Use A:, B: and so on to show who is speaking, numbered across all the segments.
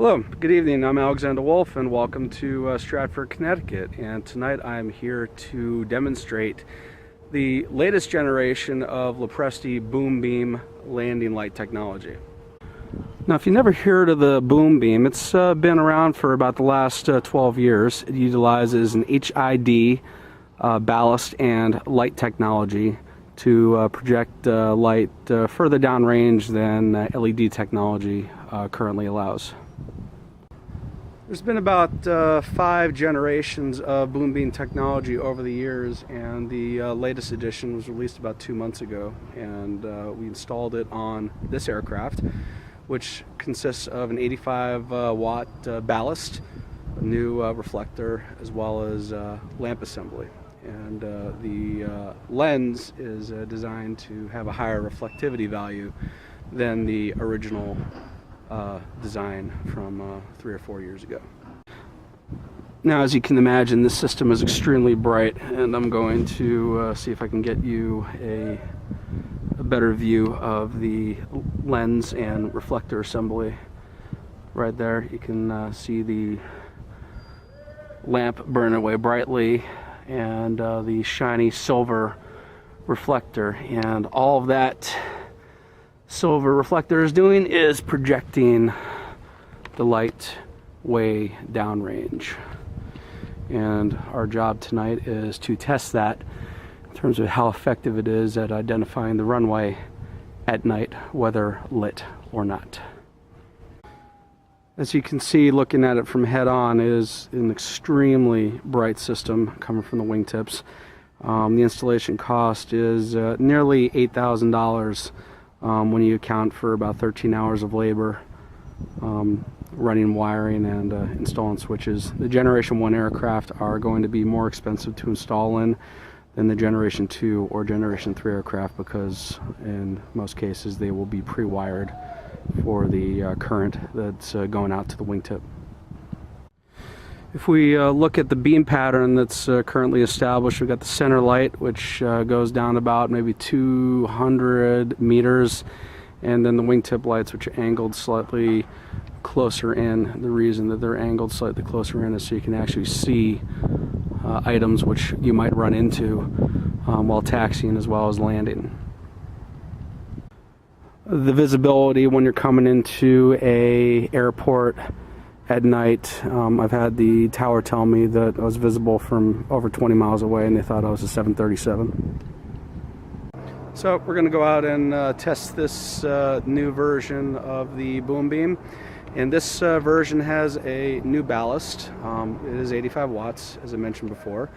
A: Hello, good evening. I'm Alexander Wolf and welcome to Stratford, Connecticut. And tonight I'm here to demonstrate the latest generation of Lopresti Boombeam landing light technology. Now, if you never heard of the Boombeam, it's been around for about the last 12 years. It utilizes an HID ballast and light technology to project light further downrange than LED technology currently allows. There's been about 5 generations of Boombeam technology over the years, and the latest edition was released about 2 months ago, and we installed it on this aircraft, which consists of an 85 watt ballast, a new reflector, as well as lamp assembly. And the lens is designed to have a higher reflectivity value than the original design from 3 or 4 years ago. Now, as you can imagine, this system is extremely bright, and I'm going to see if I can get you a better view of the lens and reflector assembly. Right there, you can see the lamp burn away brightly and the shiny silver reflector, and all of that silver reflector is doing is projecting the light way downrange. And our job tonight is to test that in terms of how effective it is at identifying the runway at night, whether lit or not. As you can see, looking at it from head on, is an extremely bright system coming from the wingtips. The installation cost is nearly $8,000 when you account for about 13 hours of labor, running wiring and installing switches. The Generation 1 aircraft are going to be more expensive to install in than the Generation 2 or Generation 3 aircraft, because in most cases they will be pre-wired for the current that's going out to the wingtip. If we look at the beam pattern that's currently established, we've got the center light, which goes down about maybe 200 meters, and then the wingtip lights, which are angled slightly closer in. The reason that they're angled slightly closer in is so you can actually see items which you might run into while taxiing as well as landing. The visibility when you're coming into a airport at night, I've had the tower tell me that I was visible from over 20 miles away, and they thought I was a 737. So we're going to go out and test this new version of the Boombeam. And this version has a new ballast. It is 85 watts, as I mentioned before,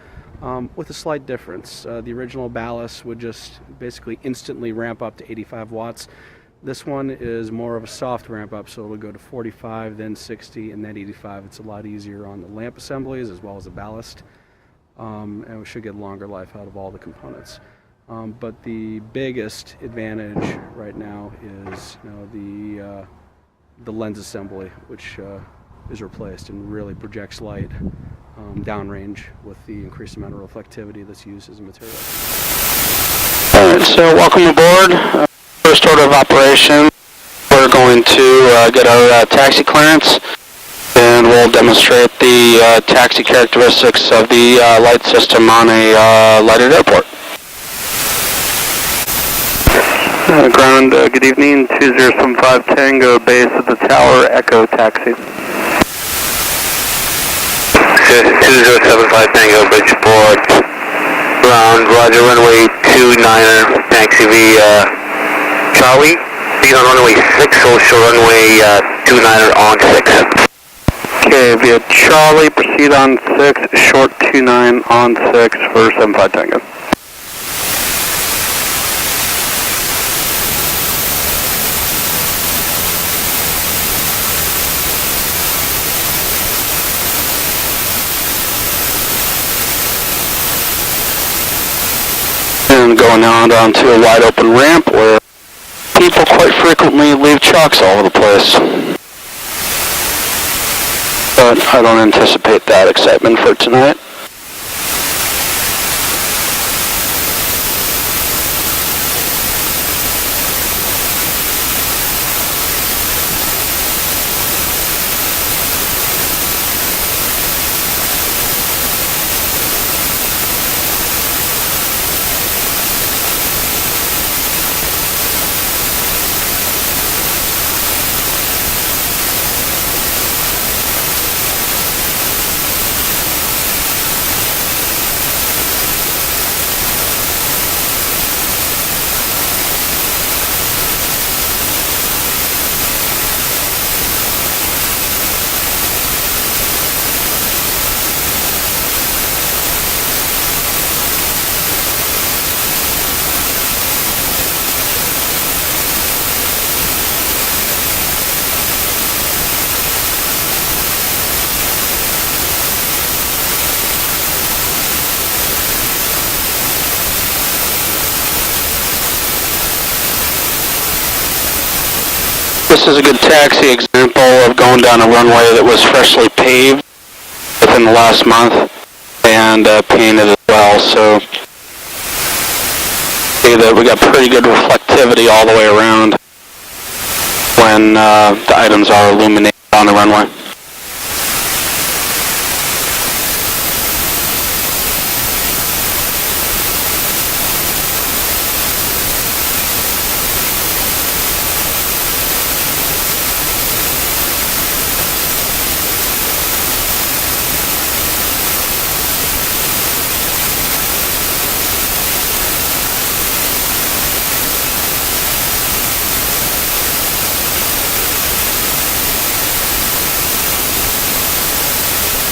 A: with a slight difference. The original ballast would just basically instantly ramp up to 85 watts. This one is more of a soft ramp up, so it'll go to 45, then 60, and then 85. It's a lot easier on the lamp assemblies as well as the ballast, and we should get longer life out of all the components. But the biggest advantage right now is, the lens assembly, which is replaced and really projects light downrange with the increased amount of reflectivity that's used as a material.
B: Alright, so welcome aboard. First order of operation, we're going to get our taxi clearance, and we'll demonstrate the taxi characteristics of the light system on a lighted airport. Ground, good evening, 2075 Tango, base at the tower, Echo Taxi.
C: 2075 Tango, Bridgeport, ground, roger, runway 29er, taxi via Charlie, being on runway 6, so show runway 29er on 6.
B: Okay, via Charlie, proceed on 6, short 29 on 6 for 75 Tango. And going out onto a wide open ramp where people quite frequently leave chalks all over the place. But I don't anticipate that excitement for tonight. This is a good taxi example of going down a runway that was freshly paved within the last month and painted as well. So see that we got pretty good reflectivity all the way around when the items are illuminated on the runway.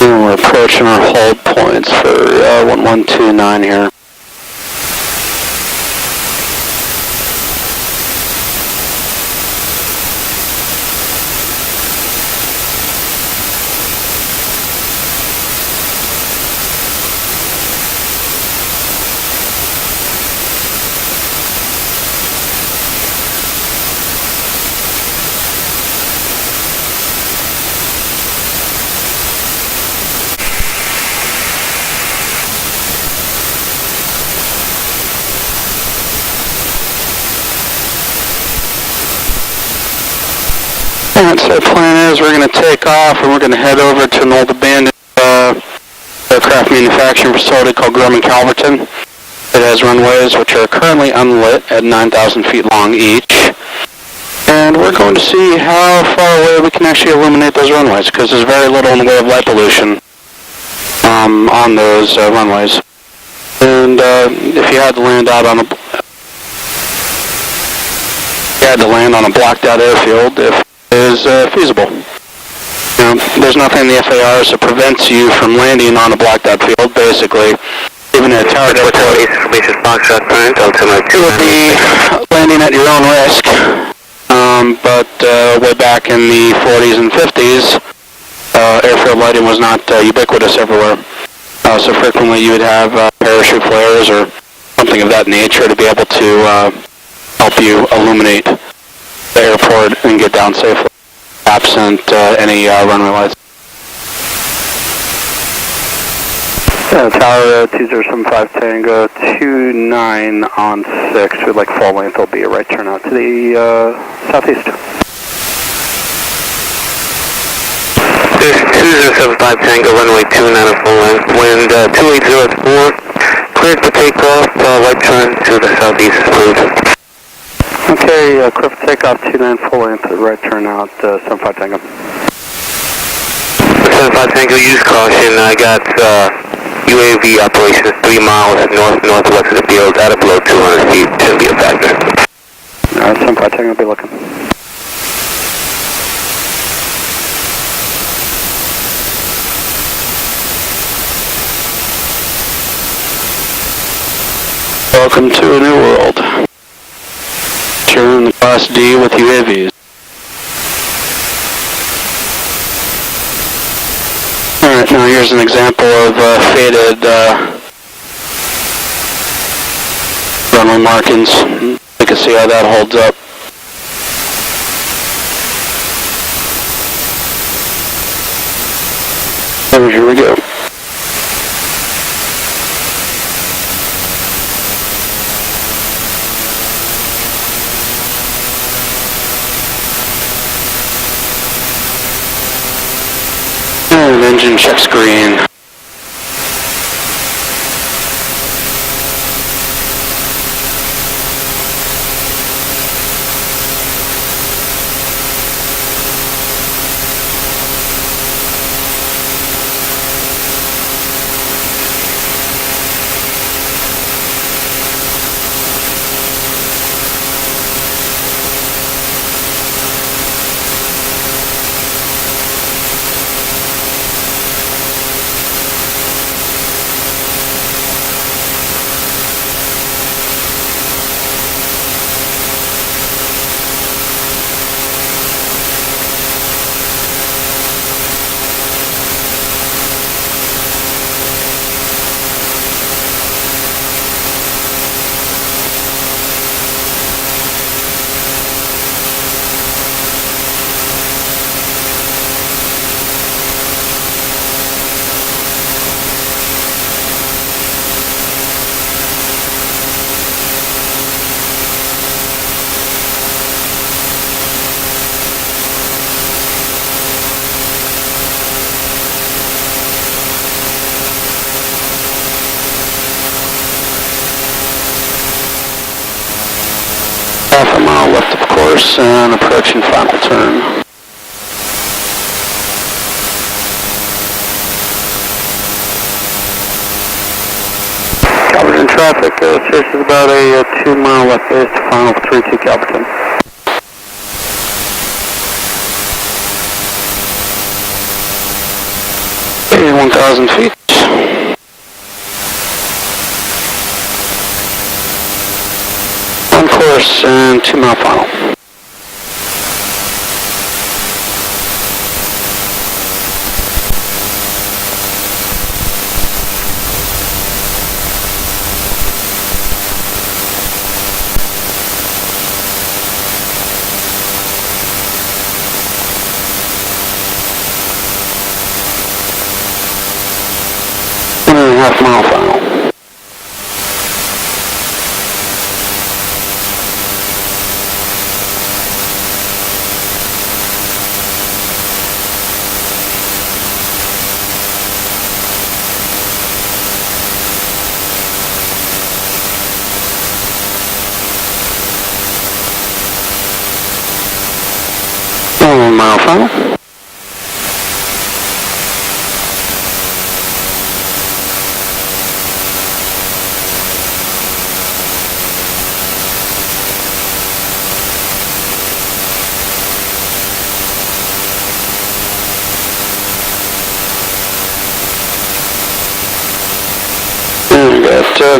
B: We're approaching our hold points for 1129 here. Alright, so the plan is we're going to take off and we're going to head over to an old abandoned aircraft manufacturing facility called Grumman Calverton. It has runways which are currently unlit at 9,000 feet long each. And we're going to see how far away we can actually illuminate those runways, because there's very little in the way of light pollution on those runways. And if you had to land out on a blacked out airfield, if is feasible. You know, there's nothing in the FARs that prevents you from landing on a blacked out field, basically. Even at a tower airport, you'll be landing at your own risk. But way back in the 40s and 50s, airfield lighting was not ubiquitous everywhere. So frequently you would have parachute flares or something of that nature to be able to help you illuminate the airport and get down safely, absent any runway lights. Tower 2075 Tango 29 on 6. We'd like full length. There'll be a right turn out to the southeast.
C: 2075 Tango runway 29 on full length. Wind 2804. Cleared for takeoff. Right turn to the southeast, please.
B: Okay, clear for takeoff 29 full length. Right turn out 75 Tango.
C: 75 Tango, use caution. I got UAV operations 3 miles northwest of the field, at or below 200 feet. Shouldn't be a factor.
B: Alright, 75 Tango, be looking. Welcome to a new world. You're in the Class D with UAVs. Alright, now here's an example of faded runway markings. You can see how that holds up. And here we go. And engine checks green. course and approaching final turn. Calverton traffic, this is about a 2 mile left base to final 32 Calverton. 1,000 feet. On course and 2 mile final. Half mile final. One mile final.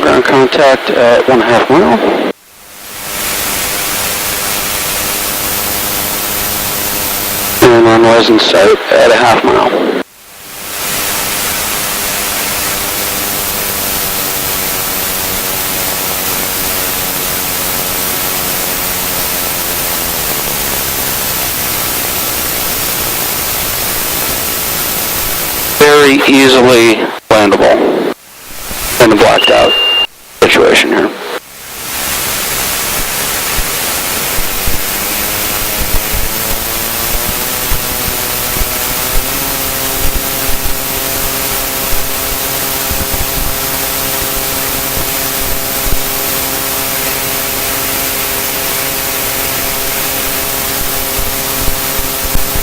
B: Ground contact at 1/2 mile. And runway's in sight at a 1/2 mile. Very easily landable in a blacked out situation here.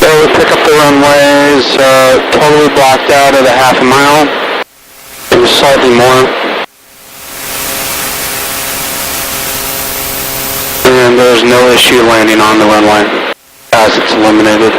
B: So we pick up the runways, totally blocked out at a 1/2 mile, maybe slightly more. And there's no issue landing on the runway as it's illuminated.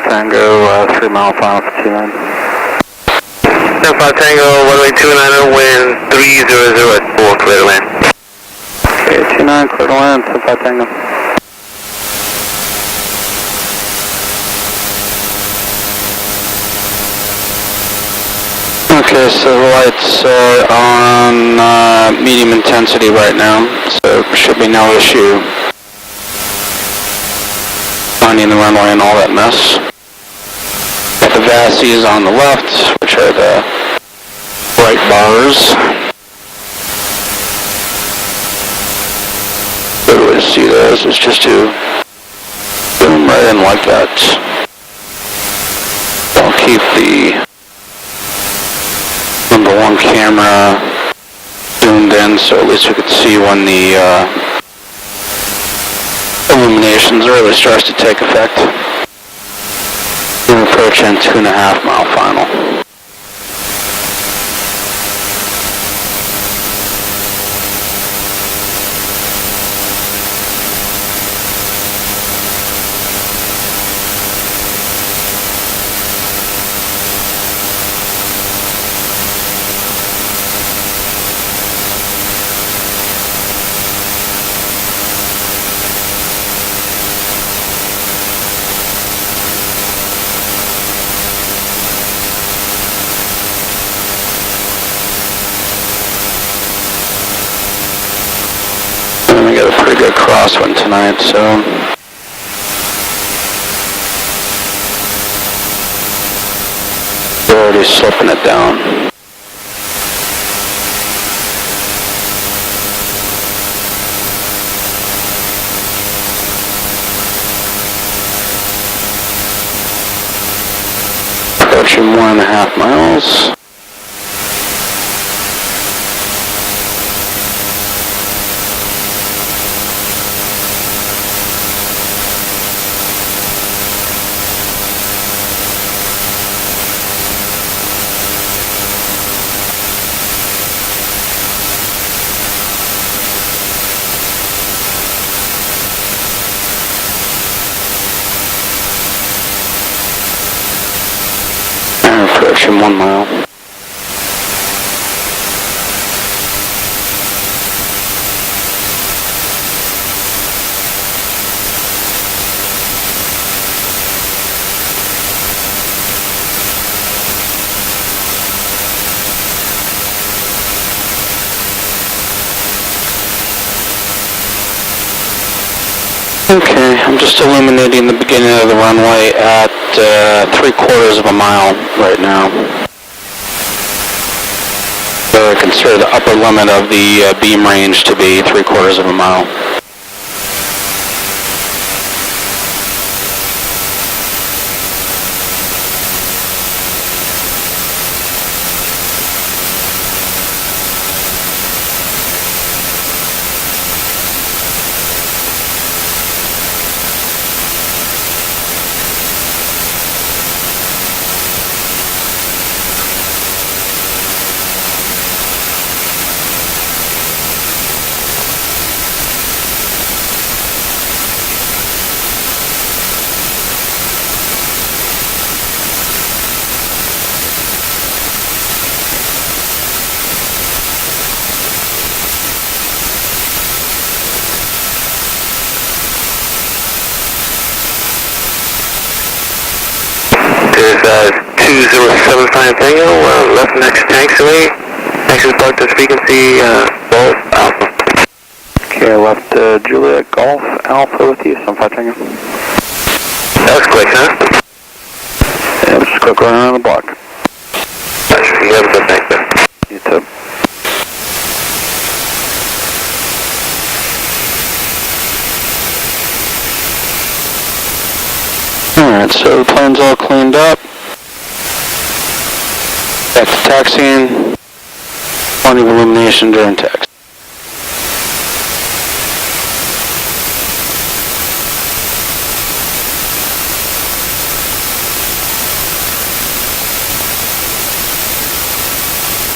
B: Tango, 3 mile final for 29.
C: 75 Tango, runway 29er, wind 300 at 4, clear to land.
B: Okay, 29, clear to land, 75 Tango. Okay, so the lights are on medium intensity right now, so there should be no issue finding the runway and all that mess. Got the VASIs on the left, which are the bright bars. Good way to see those is just to zoom right in like that. I'll keep the #1 camera zoomed in so at least we could see when the illuminations really starts to take effect. We're approaching 2.5 mile final. crosswind tonight, so we're already slipping it down. Approaching 1.5 miles. Approaching 1 mile. Okay, I'm just illuminating the beginning of the runway at 3/4 of a mile right now. So I consider the upper limit of the beam range to be 3/4 of a mile.
C: There's 2075 Tango, left next taxiway. Taxi parked at frequency, Golf Alpha.
B: Okay, left Juliet Golf Alpha with you, 75 Tango.
C: That was quick, huh?
B: Yeah, just quick run around the block.
C: You have a good night, man.
B: You too. Alright, so the plane's all cleaned up. Back to taxiing. Plenty of illumination during taxi.